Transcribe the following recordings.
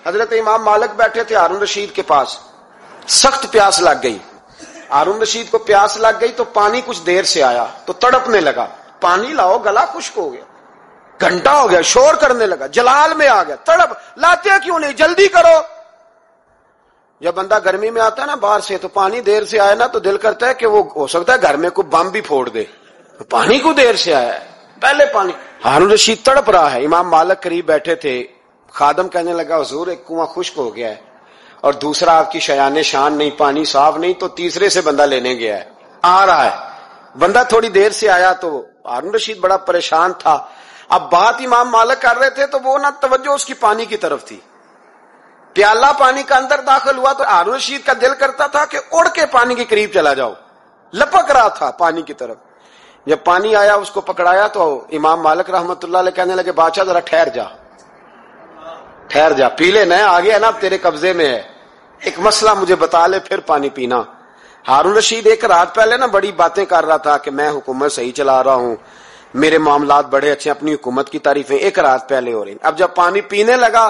حضرت امام مالک بیٹھے تھے ہارون رشید کے پاس، سخت پیاس لگ گئی، ہارون رشید کو پیاس لگ گئی تو پانی کچھ دیر سے آیا تو تڑپنے لگا، پانی لاؤ گلا خشک ہو گیا، گھنٹہ ہو گیا، شور کرنے لگا، جلال میں آ گیا، تڑپ، لاتے کیوں نہیں، جلدی کرو۔ جب بندہ گرمی میں آتا ہے نا باہر سے تو پانی دیر سے آئے نا تو دل کرتا ہے کہ وہ ہو سکتا ہے گھر میں کوئی بم بھی پھوڑ دے، پانی کو دیر سے آیا ہے، پہلے پانی۔ ہارون رشید تڑپ رہا ہے، امام مالک قریب بیٹھے تھے، خادم کہنے لگا حضور ایک کنواں خشک ہو گیا ہے اور دوسرا آپ کی شایان شان نہیں، پانی صاف نہیں، تو تیسرے سے بندہ لینے گیا ہے، آ رہا ہے، بندہ تھوڑی دیر سے آیا۔ تو ہارون رشید بڑا پریشان تھا، اب بات امام مالک کر رہے تھے تو وہ نہ توجہ اس کی پانی کی طرف تھی، پیالہ پانی کا اندر داخل ہوا تو ہارون رشید کا دل کرتا تھا کہ اڑ کے پانی کے قریب چلا جاؤ، لپک رہا تھا پانی کی طرف۔ جب پانی آیا اس کو پکڑایا تو امام مالک رحمت اللہ علیہ کہنے لگے بادشاہ ذرا ٹھہر جا، ٹھہر جا، پی لے، نہ آگے ہے نا تیرے قبضے میں ہے، ایک مسئلہ مجھے بتا لے پھر پانی پینا۔ ہارون رشید ایک رات پہلے نا بڑی باتیں کر رہا تھا کہ میں حکومت صحیح چلا رہا ہوں، میرے معاملات بڑے اچھے، اپنی حکومت کی تعریفیں ایک رات پہلے ہو رہی۔ اب جب پانی پینے لگا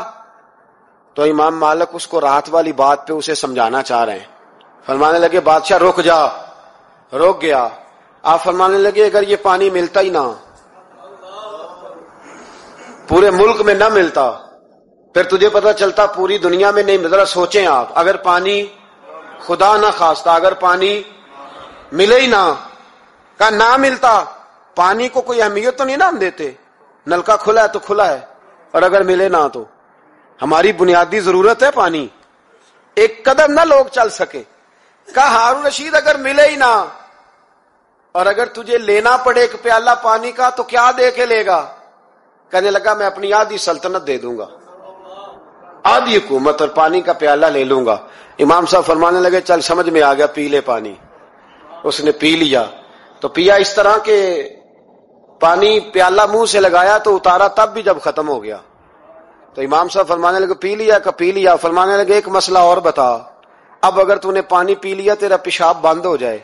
تو امام مالک اس کو رات والی بات پہ اسے سمجھانا چاہ رہے ہیں، فرمانے لگے بادشاہ رک جا، رک گیا۔ آپ فرمانے لگے اگر یہ پانی ملتا ہی نہ، پورے ملک میں نہ ملتا، پھر تجھے پتہ چلتا پوری دنیا میں نہیں، ذرا سوچیں آپ، اگر پانی خدا نہ خواستہ اگر پانی ملے ہی نہ، کہا نہ ملتا، پانی کو کوئی اہمیت تو نہیں نا ہم دیتے، نلکا کھلا ہے تو کھلا ہے، اور اگر ملے نہ تو ہماری بنیادی ضرورت ہے پانی، ایک قدم نہ لوگ چل سکے۔ کہا ہارون رشید اگر ملے ہی نہ اور اگر تجھے لینا پڑے ایک پیالہ پانی کا تو کیا دے کے لے گا؟ کہنے لگا میں اپنی آدھی سلطنت دے دوں گا، آدھی حکومت اور پانی کا پیالہ لے لوں گا۔ امام صاحب فرمانے لگے چل سمجھ میں آ گیا، پی لے پانی۔ اس نے پی لیا تو پیا اس طرح کہ پانی پیالہ منہ سے لگایا تو اتارا تب بھی جب ختم ہو گیا تو امام صاحب فرمانے لگے پی لیا؟ کہ پی لیا۔ فرمانے لگے ایک مسئلہ اور بتا، اب اگر تو نے پانی پی لیا تیرا پیشاب بند ہو جائے،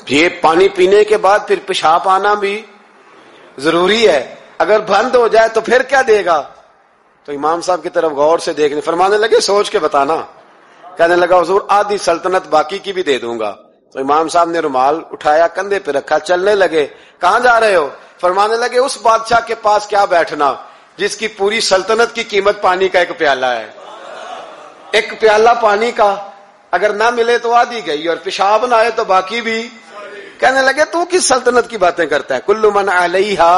یہ پانی پینے کے بعد پھر پیشاب آنا بھی ضروری ہے، اگر بند ہو جائے تو پھر کیا دے گا؟ تو امام صاحب کی طرف غور سے دیکھنے، فرمانے لگے سوچ کے بتانا۔ کہنے لگا حضور آدھی سلطنت باقی کی بھی دے دوں گا۔ تو امام صاحب نے رومال اٹھایا کندھے پہ رکھا، چلنے لگے۔ کہاں جا رہے ہو؟ فرمانے لگے اس بادشاہ کے پاس کیا بیٹھنا جس کی پوری سلطنت کی قیمت پانی کا ایک پیالہ ہے، ایک پیالہ پانی کا اگر نہ ملے تو آدھی گئی اور پیشاب نہ آئے تو باقی بھی۔ کہنے لگے تو کس سلطنت کی باتیں کرتا ہے، کل من علیہا